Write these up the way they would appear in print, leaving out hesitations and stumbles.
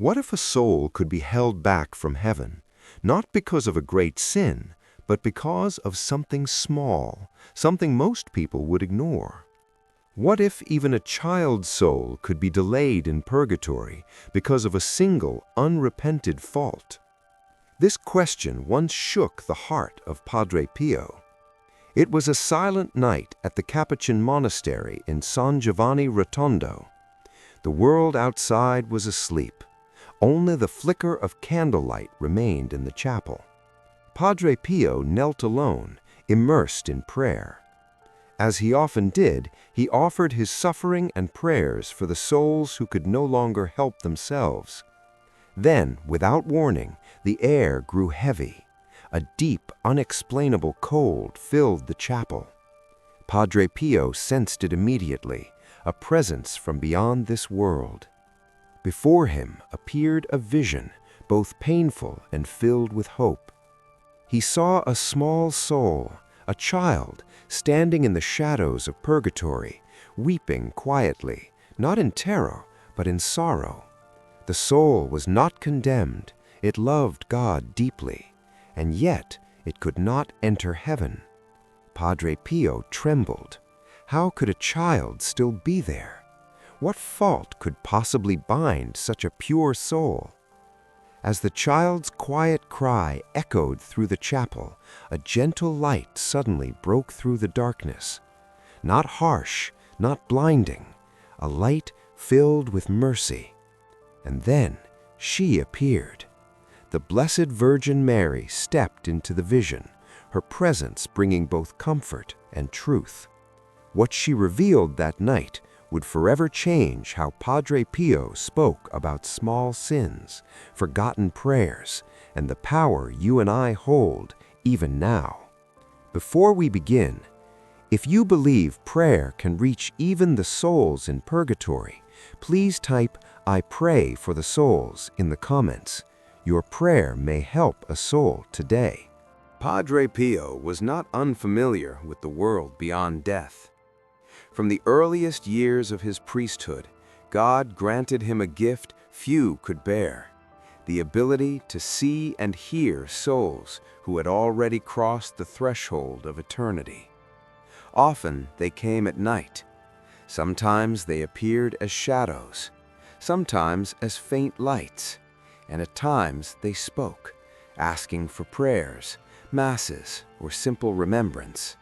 What if a soul could be held back from heaven, not because of a great sin, but because of something small, something most people would ignore? What if even a child's soul could be delayed in purgatory because of a single, unrepented fault? This question once shook the heart of Padre Pio. It was a silent night at the Capuchin monastery in San Giovanni Rotondo. The world outside was asleep. Only the flicker of candlelight remained in the chapel. Padre Pio knelt alone, immersed in prayer. As he often did, he offered his suffering and prayers for the souls who could no longer help themselves. Then, without warning, the air grew heavy. A deep, unexplainable cold filled the chapel. Padre Pio sensed it immediately, a presence from beyond this world. Before him appeared a vision, both painful and filled with hope. He saw a small soul, a child, standing in the shadows of purgatory, weeping quietly, not in terror, but in sorrow. The soul was not condemned, it loved God deeply, and yet it could not enter heaven. Padre Pio trembled. How could a child still be there? What fault could possibly bind such a pure soul? As the child's quiet cry echoed through the chapel, a gentle light suddenly broke through the darkness. Not harsh, not blinding, a light filled with mercy. And then she appeared. The Blessed Virgin Mary stepped into the vision, her presence bringing both comfort and truth. What she revealed that night would forever change how Padre Pio spoke about small sins, forgotten prayers, and the power you and I hold even now. Before we begin, if you believe prayer can reach even the souls in purgatory, please type "I pray for the souls" in the comments. Your prayer may help a soul today. Padre Pio was not unfamiliar with the world beyond death. From the earliest years of his priesthood, God granted him a gift few could bear, the ability to see and hear souls who had already crossed the threshold of eternity. Often they came at night. Sometimes they appeared as shadows, sometimes as faint lights, and at times they spoke, asking for prayers, masses, or simple remembrance.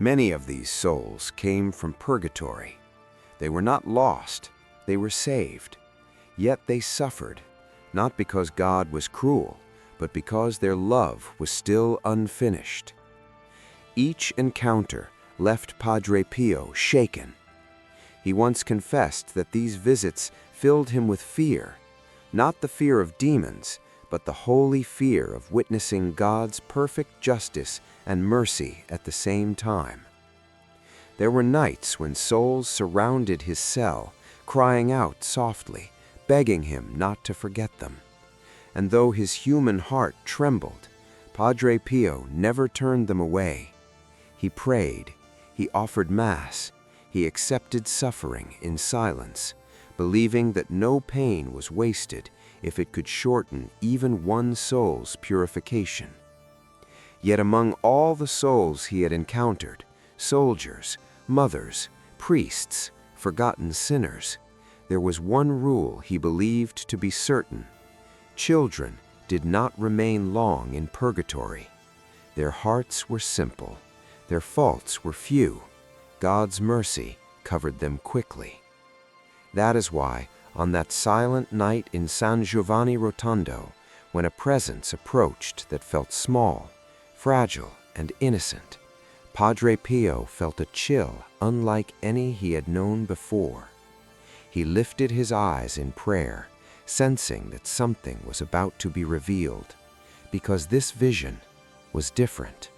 Many of these souls came from purgatory. They were not lost, they were saved. Yet they suffered, not because God was cruel, but because their love was still unfinished. Each encounter left Padre Pio shaken. He once confessed that these visits filled him with fear, not the fear of demons, but the holy fear of witnessing God's perfect justice and mercy at the same time. There were nights when souls surrounded his cell, crying out softly, begging him not to forget them. And though his human heart trembled, Padre Pio never turned them away. He prayed, he offered Mass, he accepted suffering in silence, believing that no pain was wasted if it could shorten even one soul's purification. Yet among all the souls he had encountered, soldiers, mothers, priests, forgotten sinners, there was one rule he believed to be certain. Children did not remain long in purgatory. Their hearts were simple, their faults were few. God's mercy covered them quickly. That is why, on that silent night in San Giovanni Rotondo, when a presence approached that felt small, fragile, and innocent, Padre Pio felt a chill unlike any he had known before. He lifted his eyes in prayer, sensing that something was about to be revealed, because this vision was different,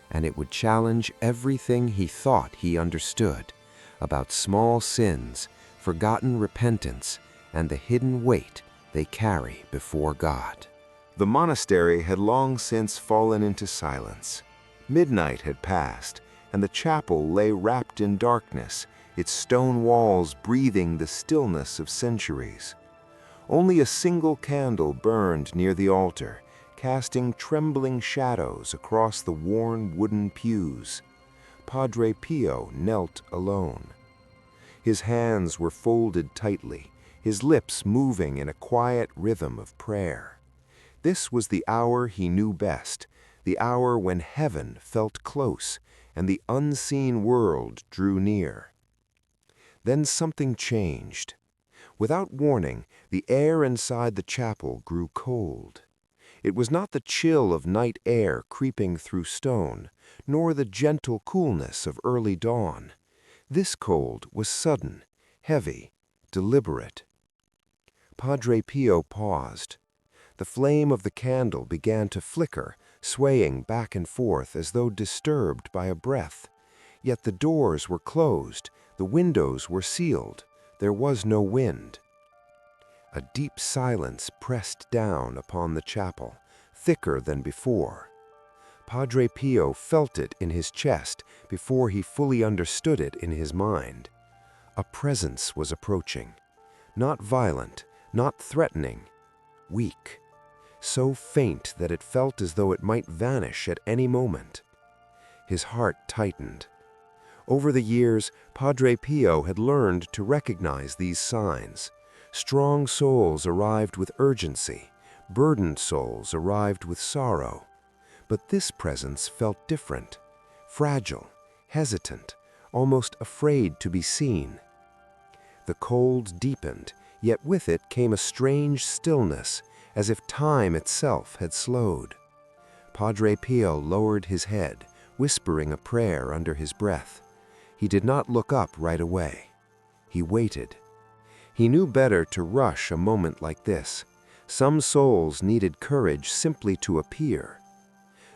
and it would challenge everything he thought he understood about small sins, forgotten repentance, and the hidden weight they carry before God. The monastery had long since fallen into silence. Midnight had passed, and the chapel lay wrapped in darkness, its stone walls breathing the stillness of centuries. Only a single candle burned near the altar, casting trembling shadows across the worn wooden pews. Padre Pio knelt alone. His hands were folded tightly, his lips moving in a quiet rhythm of prayer. This was the hour he knew best, the hour when heaven felt close and the unseen world drew near. Then something changed. Without warning, the air inside the chapel grew cold. It was not the chill of night air creeping through stone, nor the gentle coolness of early dawn. This cold was sudden, heavy, deliberate. Padre Pio paused. The flame of the candle began to flicker, swaying back and forth as though disturbed by a breath. Yet the doors were closed, the windows were sealed, there was no wind. A deep silence pressed down upon the chapel, thicker than before. Padre Pio felt it in his chest before he fully understood it in his mind. A presence was approaching, not violent, not threatening, weak, so faint that it felt as though it might vanish at any moment. His heart tightened. Over the years, Padre Pio had learned to recognize these signs. Strong souls arrived with urgency, burdened souls arrived with sorrow. But this presence felt different, fragile, hesitant, almost afraid to be seen. The cold deepened, yet with it came a strange stillness, as if time itself had slowed. Padre Pio lowered his head, whispering a prayer under his breath. He did not look up right away. He waited. He knew better to rush a moment like this. Some souls needed courage simply to appear.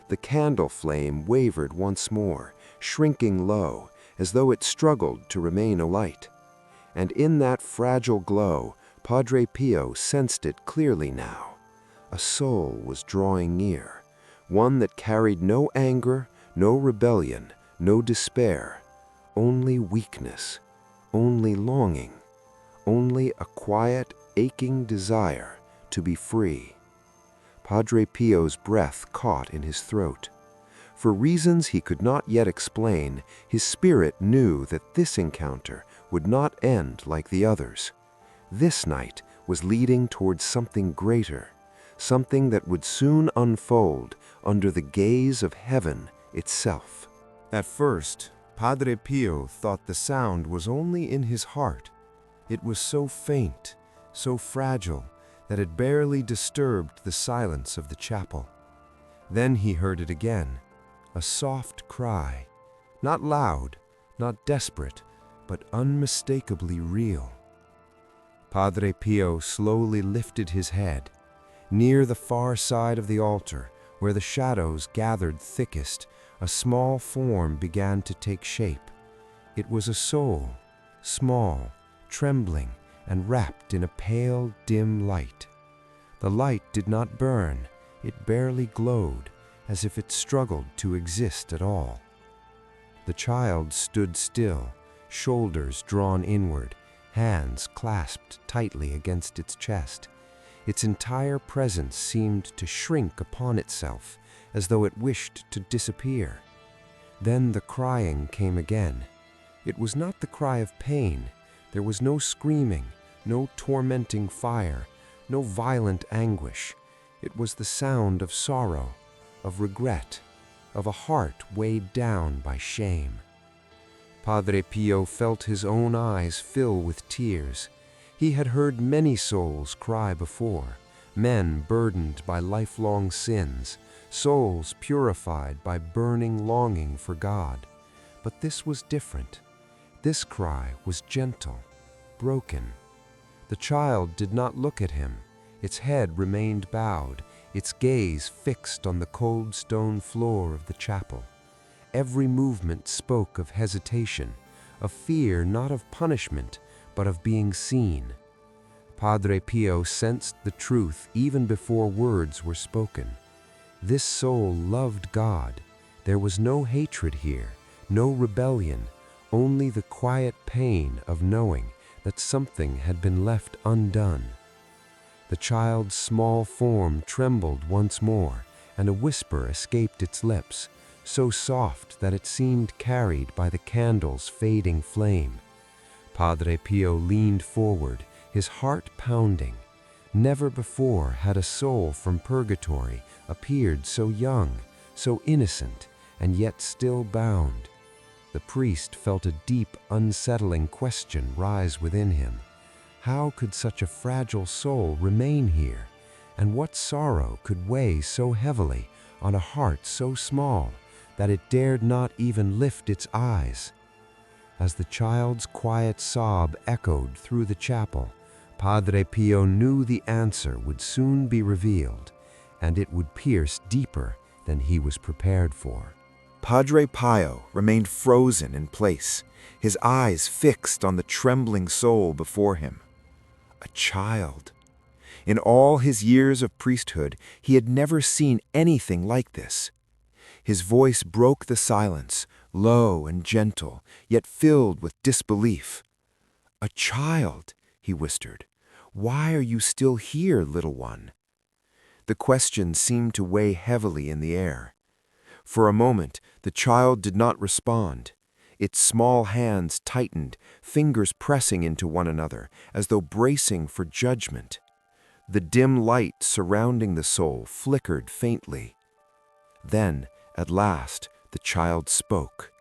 The candle flame wavered once more, shrinking low, as though it struggled to remain alight. And in that fragile glow, Padre Pio sensed it clearly now. A soul was drawing near, one that carried no anger, no rebellion, no despair, only weakness, only longing, only a quiet, aching desire to be free. Padre Pio's breath caught in his throat. For reasons he could not yet explain, his spirit knew that this encounter would not end like the others. This night was leading towards something greater, something that would soon unfold under the gaze of heaven itself. At first, Padre Pio thought the sound was only in his heart. It was so faint, so fragile, that it barely disturbed the silence of the chapel. Then he heard it again, a soft cry, not loud, not desperate, but unmistakably real. Padre Pio slowly lifted his head. Near the far side of the altar, where the shadows gathered thickest, a small form began to take shape. It was a soul, small, trembling, and wrapped in a pale, dim light. The light did not burn, it barely glowed, as if it struggled to exist at all. The child stood still, shoulders drawn inward, hands clasped tightly against its chest. Its entire presence seemed to shrink upon itself, as though it wished to disappear. Then the crying came again. It was not the cry of pain. There was no screaming, no tormenting fire, no violent anguish. It was the sound of sorrow, of regret, of a heart weighed down by shame. Padre Pio felt his own eyes fill with tears. He had heard many souls cry before, men burdened by lifelong sins, souls purified by burning longing for God. But this was different. This cry was gentle, broken. The child did not look at him. Its head remained bowed, its gaze fixed on the cold stone floor of the chapel. Every movement spoke of hesitation, of fear not of punishment, but of being seen. Padre Pio sensed the truth even before words were spoken. This soul loved God. There was no hatred here, no rebellion, only the quiet pain of knowing that something had been left undone. The child's small form trembled once more, and a whisper escaped its lips, so soft that it seemed carried by the candle's fading flame. Padre Pio leaned forward, his heart pounding. Never before had a soul from purgatory appeared so young, so innocent, and yet still bound. The priest felt a deep, unsettling question rise within him. How could such a fragile soul remain here? And what sorrow could weigh so heavily on a heart so small that it dared not even lift its eyes? As the child's quiet sob echoed through the chapel, Padre Pio knew the answer would soon be revealed, and it would pierce deeper than he was prepared for. Padre Pio remained frozen in place, his eyes fixed on the trembling soul before him. A child. In all his years of priesthood, he had never seen anything like this. His voice broke the silence, low and gentle, yet filled with disbelief. "A child," he whispered. "Why are you still here, little one?" The question seemed to weigh heavily in the air. For a moment, the child did not respond. Its small hands tightened, fingers pressing into one another, as though bracing for judgment. The dim light surrounding the soul flickered faintly. Then, at last, the child spoke.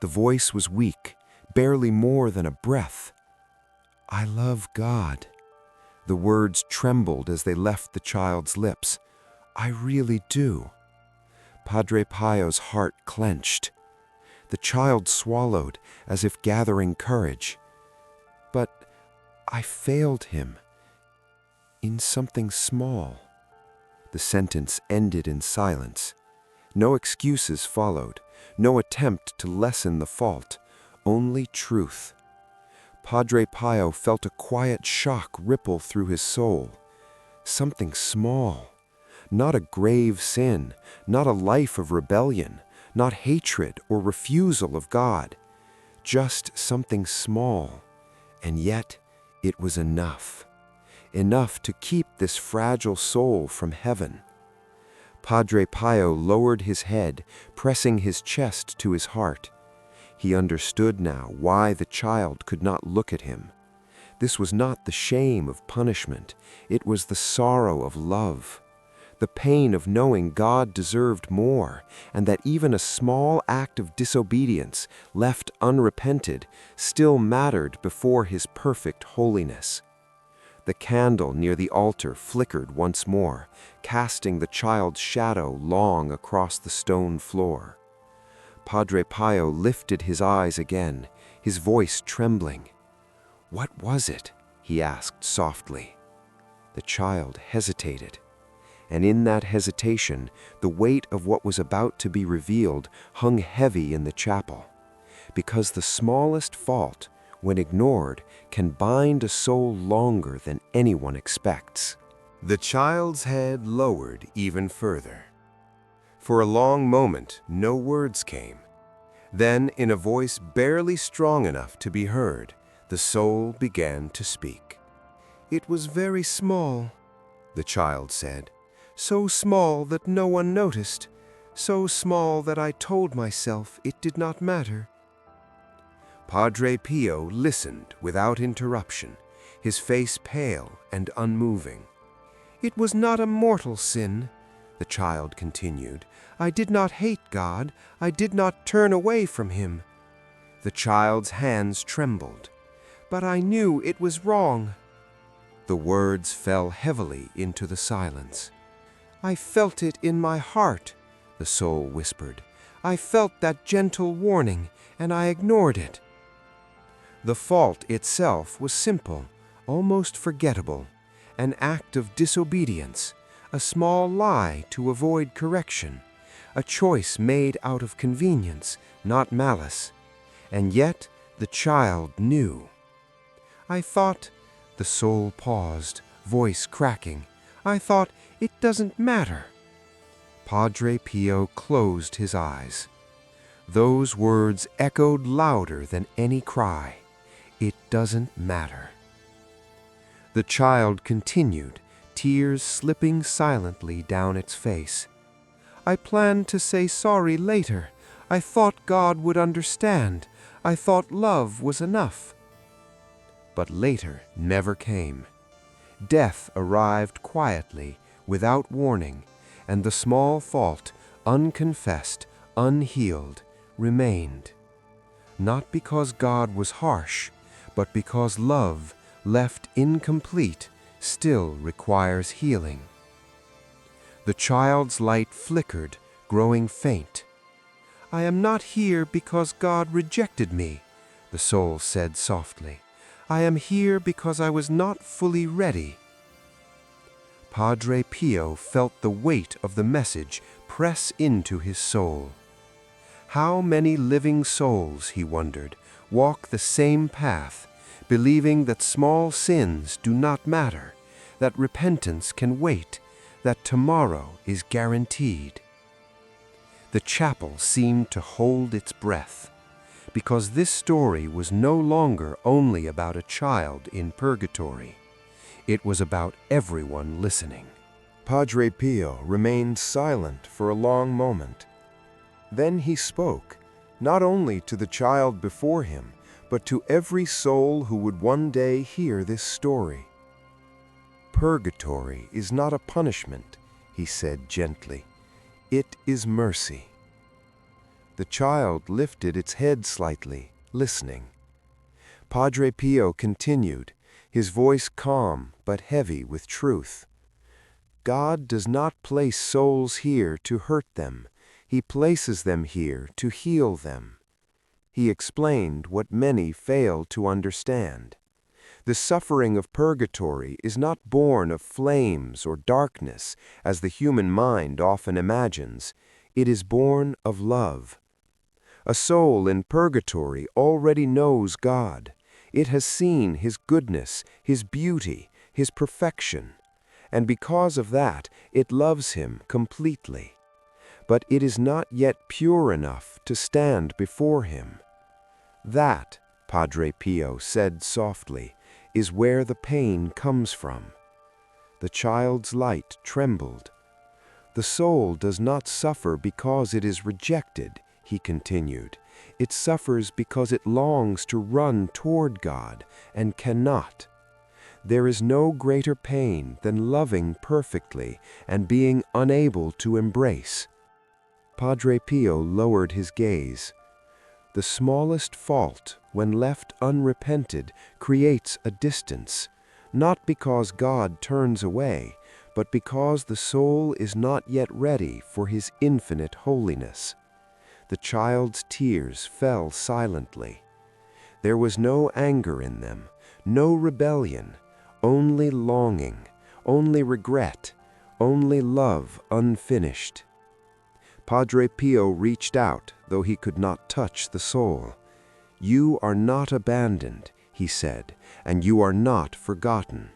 The voice was weak, barely more than a breath. "I love God." The words trembled as they left the child's lips. "I really do." Padre Pio's heart clenched. The child swallowed, as if gathering courage. "But I failed him in something small." The sentence ended in silence. No excuses followed, no attempt to lessen the fault, only truth. Padre Pio felt a quiet shock ripple through his soul. Something small. Not a grave sin, not a life of rebellion, not hatred or refusal of God. Just something small. And yet, it was enough. Enough to keep this fragile soul from heaven. Padre Pio lowered his head, pressing his chest to his heart. He understood now why the child could not look at him. This was not the shame of punishment, it was the sorrow of love. The pain of knowing God deserved more, and that even a small act of disobedience, left unrepented, still mattered before his perfect holiness. The candle near the altar flickered once more, casting the child's shadow long across the stone floor. Padre Pio lifted his eyes again, his voice trembling. "What was it?" he asked softly. The child hesitated. And in that hesitation, the weight of what was about to be revealed hung heavy in the chapel. Because the smallest fault, when ignored, can bind a soul longer than anyone expects. The child's head lowered even further. For a long moment, no words came. Then, in a voice barely strong enough to be heard, the soul began to speak. "It was very small," the child said. "So small that no one noticed, so small that I told myself it did not matter." Padre Pio listened without interruption, his face pale and unmoving. "It was not a mortal sin," the child continued. "I did not hate God, I did not turn away from Him." The child's hands trembled. "But I knew it was wrong." The words fell heavily into the silence. "I felt it in my heart," the soul whispered. "I felt that gentle warning, and I ignored it." The fault itself was simple, almost forgettable, an act of disobedience, a small lie to avoid correction, a choice made out of convenience, not malice. And yet the child knew. "I thought," the soul paused, voice cracking, "I thought, it doesn't matter." Padre Pio closed his eyes. Those words echoed louder than any cry. "It doesn't matter." The child continued, tears slipping silently down its face. "I planned to say sorry later. I thought God would understand. I thought love was enough." But later never came. Death arrived quietly, without warning, and the small fault, unconfessed, unhealed, remained. Not because God was harsh, but because love, left incomplete, still requires healing. The child's light flickered, growing faint. "I am not here because God rejected me," the soul said softly. "I am here because I was not fully ready." Padre Pio felt the weight of the message press into his soul. How many living souls, he wondered, walk the same path, believing that small sins do not matter, that repentance can wait, that tomorrow is guaranteed. The chapel seemed to hold its breath, because this story was no longer only about a child in purgatory. It was about everyone listening. Padre Pio remained silent for a long moment. Then he spoke, not only to the child before him, but to every soul who would one day hear this story. "Purgatory is not a punishment," he said gently. "It is mercy." The child lifted its head slightly, listening. Padre Pio continued, his voice calm but heavy with truth. "God does not place souls here to hurt them. He places them here to heal them." He explained what many fail to understand. The suffering of purgatory is not born of flames or darkness, as the human mind often imagines. It is born of love. A soul in purgatory already knows God. It has seen His goodness, His beauty, His perfection, and because of that, it loves Him completely. But it is not yet pure enough to stand before Him. That, Padre Pio said softly, is where the pain comes from. The child's light trembled. "The soul does not suffer because it is rejected," he continued. "It suffers because it longs to run toward God and cannot. There is no greater pain than loving perfectly and being unable to embrace." Padre Pio lowered his gaze. The smallest fault, when left unrepented, creates a distance, not because God turns away, but because the soul is not yet ready for His infinite holiness. The child's tears fell silently. There was no anger in them, no rebellion, only longing, only regret, only love unfinished. Padre Pio reached out, though he could not touch the soul. "You are not abandoned," he said, "and you are not forgotten."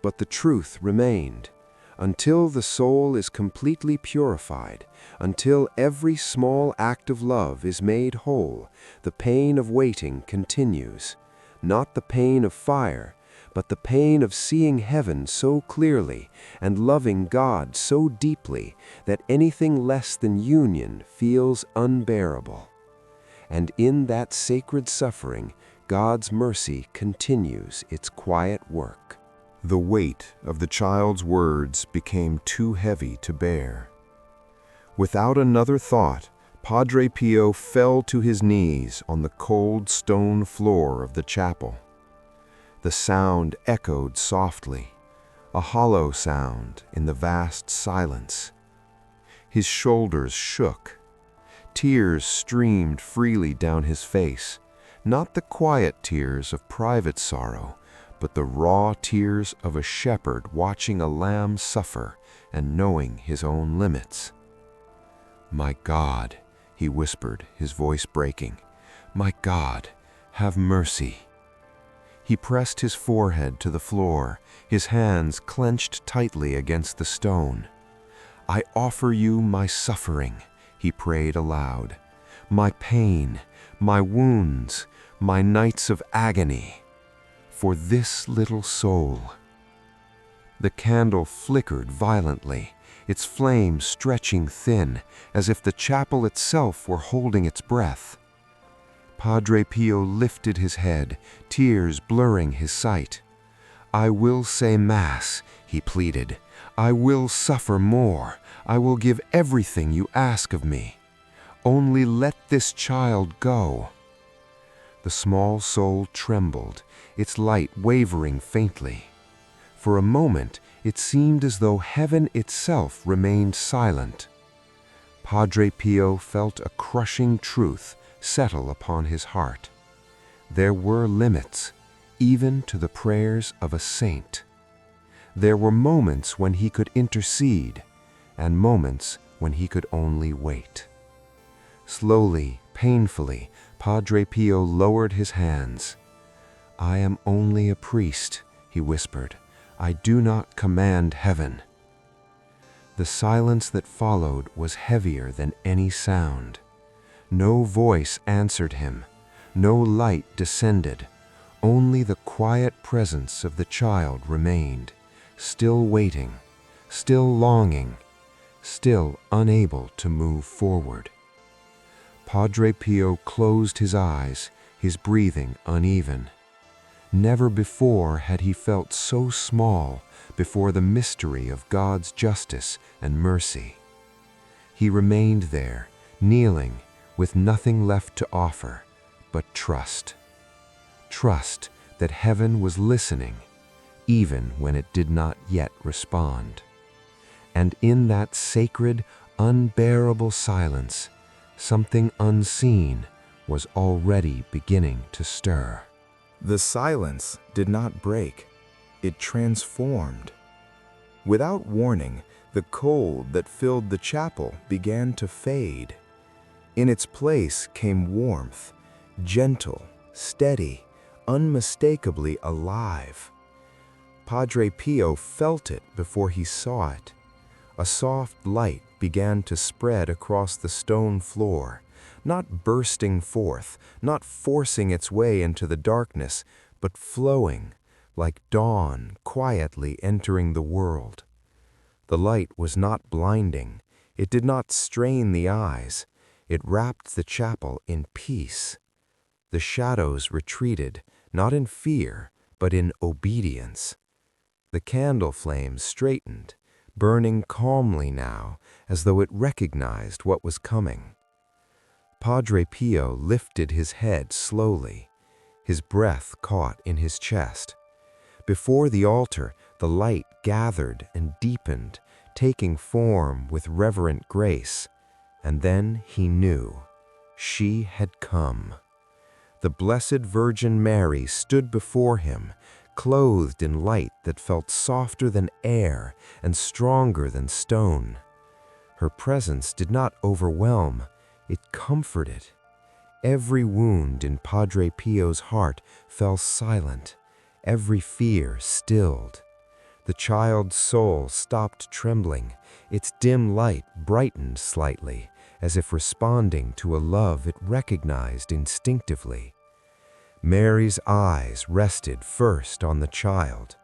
But the truth remained. Until the soul is completely purified, until every small act of love is made whole, the pain of waiting continues. Not the pain of fire, but the pain of seeing heaven so clearly and loving God so deeply that anything less than union feels unbearable. And in that sacred suffering, God's mercy continues its quiet work. The weight of the child's words became too heavy to bear. Without another thought, Padre Pio fell to his knees on the cold stone floor of the chapel. The sound echoed softly, a hollow sound in the vast silence. His shoulders shook. Tears streamed freely down his face, not the quiet tears of private sorrow, but the raw tears of a shepherd watching a lamb suffer and knowing his own limits. "My God," he whispered, his voice breaking, "my God, have mercy." He pressed his forehead to the floor, his hands clenched tightly against the stone. "I offer you my suffering," he prayed aloud, "my pain, my wounds, my nights of agony, for this little soul." The candle flickered violently, its flame stretching thin, as if the chapel itself were holding its breath. Padre Pio lifted his head, tears blurring his sight. "I will say Mass," he pleaded. "I will suffer more. I will give everything you ask of me. Only let this child go." The small soul trembled, its light wavering faintly. For a moment, it seemed as though heaven itself remained silent. Padre Pio felt a crushing truth settle upon his heart. There were limits, even to the prayers of a saint. There were moments when he could intercede, and moments when he could only wait. Slowly, painfully, Padre Pio lowered his hands. "I am only a priest," he whispered. "I do not command heaven." The silence that followed was heavier than any sound. No voice answered him, no light descended. Only the quiet presence of the child remained, still waiting, still longing, still unable to move forward. Padre Pio closed his eyes, his breathing uneven. Never before had he felt so small before the mystery of God's justice and mercy. He remained there, kneeling, with nothing left to offer but trust. Trust that heaven was listening, even when it did not yet respond. And in that sacred, unbearable silence, something unseen was already beginning to stir. The silence did not break. It transformed. Without warning, the cold that filled the chapel began to fade. In its place came warmth, gentle, steady, unmistakably alive. Padre Pio felt it before he saw it. A soft light began to spread across the stone floor, not bursting forth, not forcing its way into the darkness, but flowing, like dawn quietly entering the world. The light was not blinding. It did not strain the eyes. It wrapped the chapel in peace. The shadows retreated, not in fear, but in obedience. The candle flames straightened, burning calmly now, as though it recognized what was coming. Padre Pio lifted his head slowly. His breath caught in his chest. Before the altar, the light gathered and deepened, taking form with reverent grace. And then he knew. She had come. The Blessed Virgin Mary stood before him, clothed in light that felt softer than air and stronger than stone. Her presence did not overwhelm, it comforted. Every wound in Padre Pio's heart fell silent, every fear stilled. The child's soul stopped trembling, its dim light brightened slightly, as if responding to a love it recognized instinctively. Mary's eyes rested first on the child.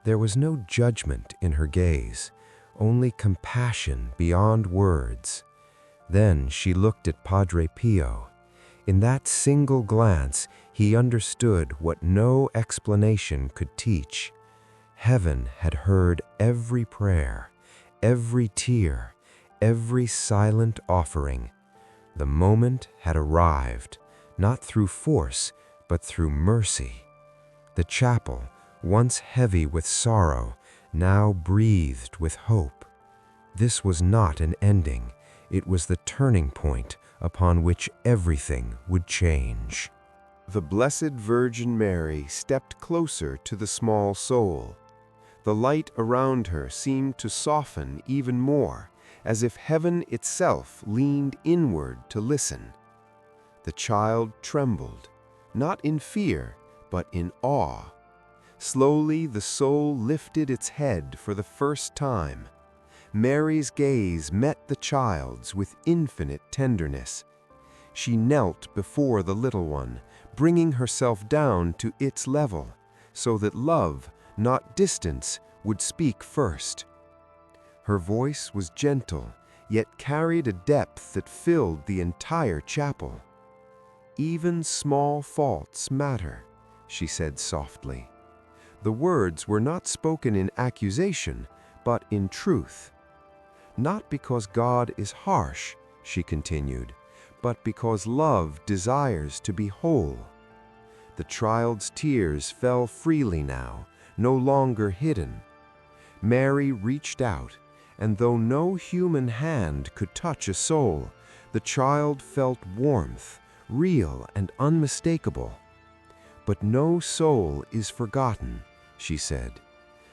There was no judgment in her gaze, only compassion beyond words. Then she looked at Padre Pio. In that single glance, he understood what no explanation could teach. Heaven had heard every prayer, every tear, every silent offering. The moment had arrived, not through force, but through mercy. The chapel, once heavy with sorrow, now breathed with hope. This was not an ending. It was the turning point upon which everything would change. The Blessed Virgin Mary stepped closer to the small soul. The light around her seemed to soften even more, as if heaven itself leaned inward to listen. The child trembled, not in fear, but in awe. Slowly the soul lifted its head for the first time. Mary's gaze met the child's with infinite tenderness. She knelt before the little one, bringing herself down to its level, so that love, not distance, would speak first. Her voice was gentle, yet carried a depth that filled the entire chapel. "Even small faults matter," she said softly. The words were not spoken in accusation, but in truth. "Not because God is harsh," she continued, "but because love desires to be whole." The child's tears fell freely now, no longer hidden. Mary reached out, and though no human hand could touch a soul, the child felt warmth, real and unmistakable. "But no soul is forgotten," she said.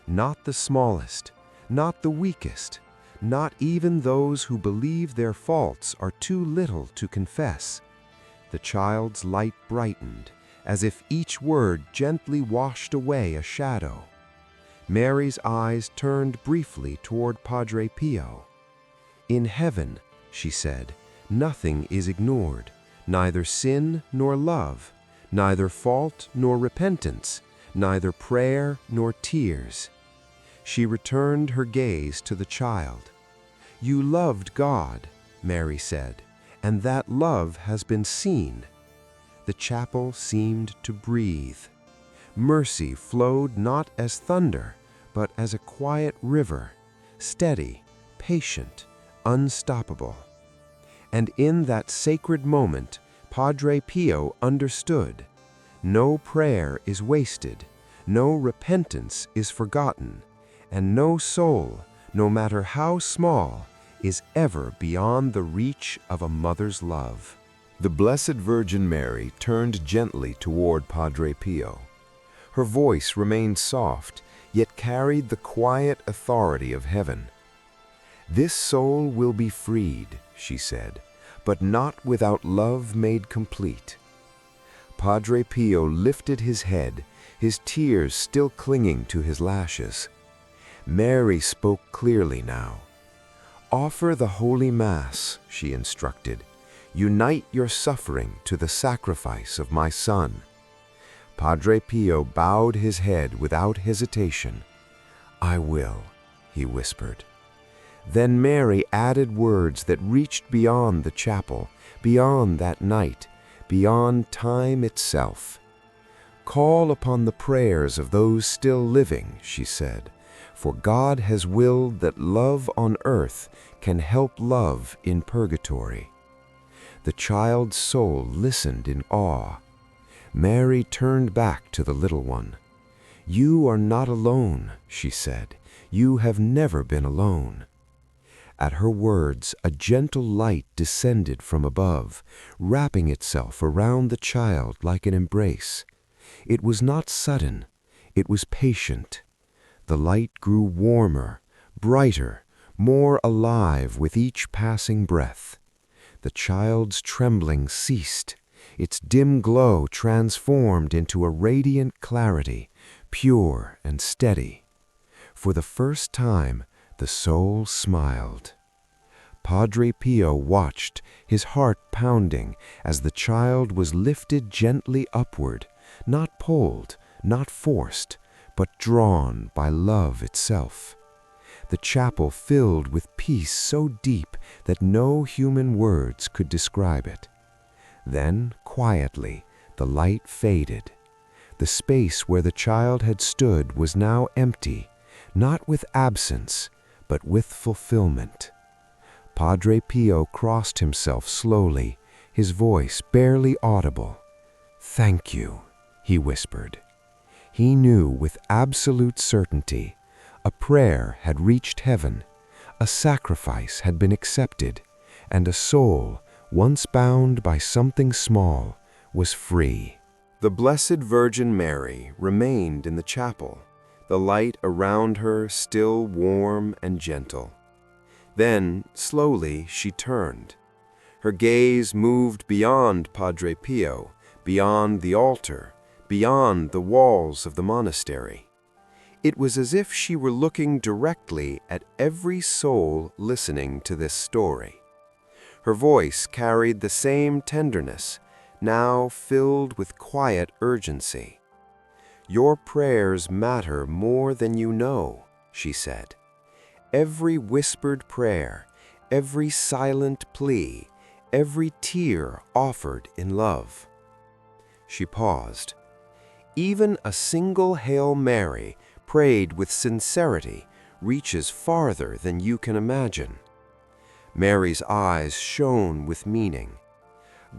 "Not the smallest, not the weakest, not even those who believe their faults are too little to confess." The child's light brightened, as if each word gently washed away a shadow. Mary's eyes turned briefly toward Padre Pio. "In heaven," she said, "nothing is ignored, neither sin nor love, neither fault nor repentance, neither prayer nor tears." She returned her gaze to the child. "You loved God," Mary said, "and that love has been seen." The chapel seemed to breathe. Mercy flowed not as thunder, but as a quiet river, steady, patient, unstoppable. And in that sacred moment, Padre Pio understood. No prayer is wasted, no repentance is forgotten, and no soul, no matter how small, is ever beyond the reach of a mother's love. The Blessed Virgin Mary turned gently toward Padre Pio. Her voice remained soft, yet carried the quiet authority of heaven. "This soul will be freed," she said, "but not without love made complete." Padre Pio lifted his head, his tears still clinging to his lashes. Mary spoke clearly now. "Offer the Holy Mass," she instructed. "Unite your suffering to the sacrifice of my Son." Padre Pio bowed his head without hesitation. "I will," he whispered. Then Mary added words that reached beyond the chapel, beyond that night, beyond time itself. "Call upon the prayers of those still living," she said, "for God has willed that love on earth can help love in purgatory." The child's soul listened in awe. Mary turned back to the little one. "You are not alone," she said. "You have never been alone." At her words, a gentle light descended from above, wrapping itself around the child like an embrace. It was not sudden, it was patient. The light grew warmer, brighter, more alive with each passing breath. The child's trembling ceased. Its dim glow transformed into a radiant clarity, pure and steady. For the first time, the soul smiled. Padre Pio watched, his heart pounding, as the child was lifted gently upward, not pulled, not forced, but drawn by love itself. The chapel filled with peace so deep that no human words could describe it. Then, quietly, the light faded. The space where the child had stood was now empty, not with absence, but with fulfillment. Padre Pio crossed himself slowly, his voice barely audible. "Thank you," he whispered. He knew with absolute certainty a prayer had reached heaven, a sacrifice had been accepted, and a soul, once bound by something small, was free. The Blessed Virgin Mary remained in the chapel, the light around her still warm and gentle. Then, slowly, she turned. Her gaze moved beyond Padre Pio, beyond the altar, beyond the walls of the monastery. It was as if she were looking directly at every soul listening to this story. Her voice carried the same tenderness, now filled with quiet urgency. "Your prayers matter more than you know," she said. Every whispered prayer, every silent plea, every tear offered in love. She paused. Even a single Hail Mary, prayed with sincerity, reaches farther than you can imagine. Mary's eyes shone with meaning.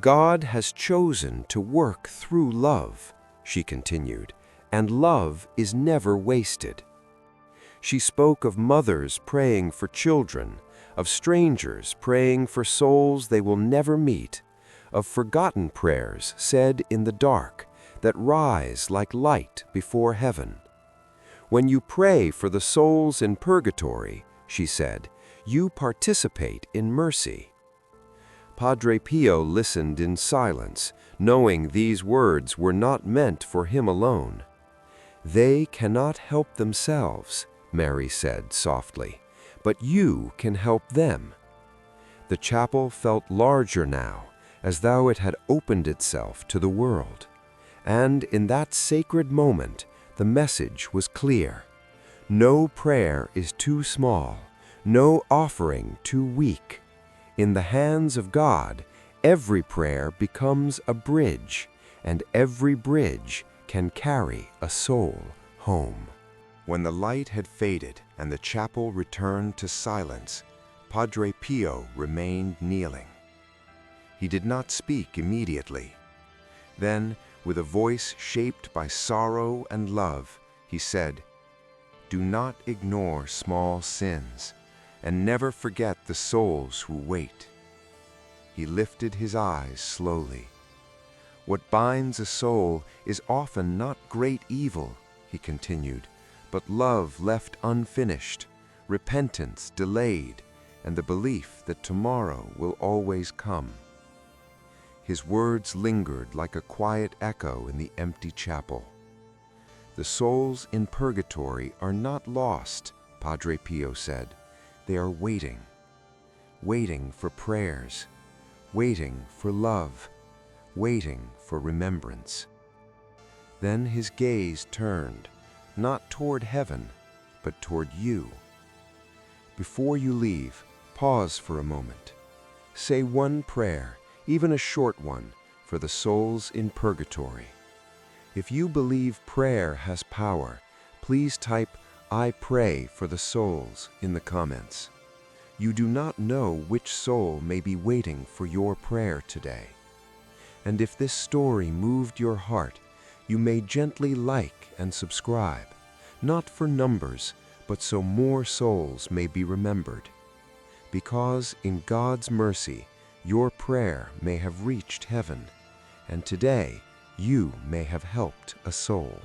God has chosen to work through love, she continued, and love is never wasted. She spoke of mothers praying for children, of strangers praying for souls they will never meet, of forgotten prayers said in the dark that rise like light before heaven. When you pray for the souls in purgatory, she said, you participate in mercy. Padre Pio listened in silence, knowing these words were not meant for him alone. They cannot help themselves, Mary said softly, but you can help them. The chapel felt larger now, as though it had opened itself to the world. And in that sacred moment, the message was clear. No prayer is too small, no offering too weak. In the hands of God, every prayer becomes a bridge, and every bridge can carry a soul home. When the light had faded and the chapel returned to silence, Padre Pio remained kneeling. He did not speak immediately. Then, with a voice shaped by sorrow and love, he said, "Do not ignore small sins, and never forget the souls who wait." He lifted his eyes slowly. "What binds a soul is often not great evil," he continued, "but love left unfinished, repentance delayed, and the belief that tomorrow will always come." His words lingered like a quiet echo in the empty chapel. "The souls in purgatory are not lost," Padre Pio said. "They are waiting. Waiting for prayers, waiting for love, waiting for remembrance." Then his gaze turned, not toward heaven, but toward you. "Before you leave, pause for a moment. Say one prayer, even a short one, for the souls in purgatory. If you believe prayer has power, please type, 'I pray for the souls' in the comments. You do not know which soul may be waiting for your prayer today. And if this story moved your heart, you may gently like and subscribe, not for numbers, but so more souls may be remembered. Because in God's mercy, your prayer may have reached heaven, and today you may have helped a soul.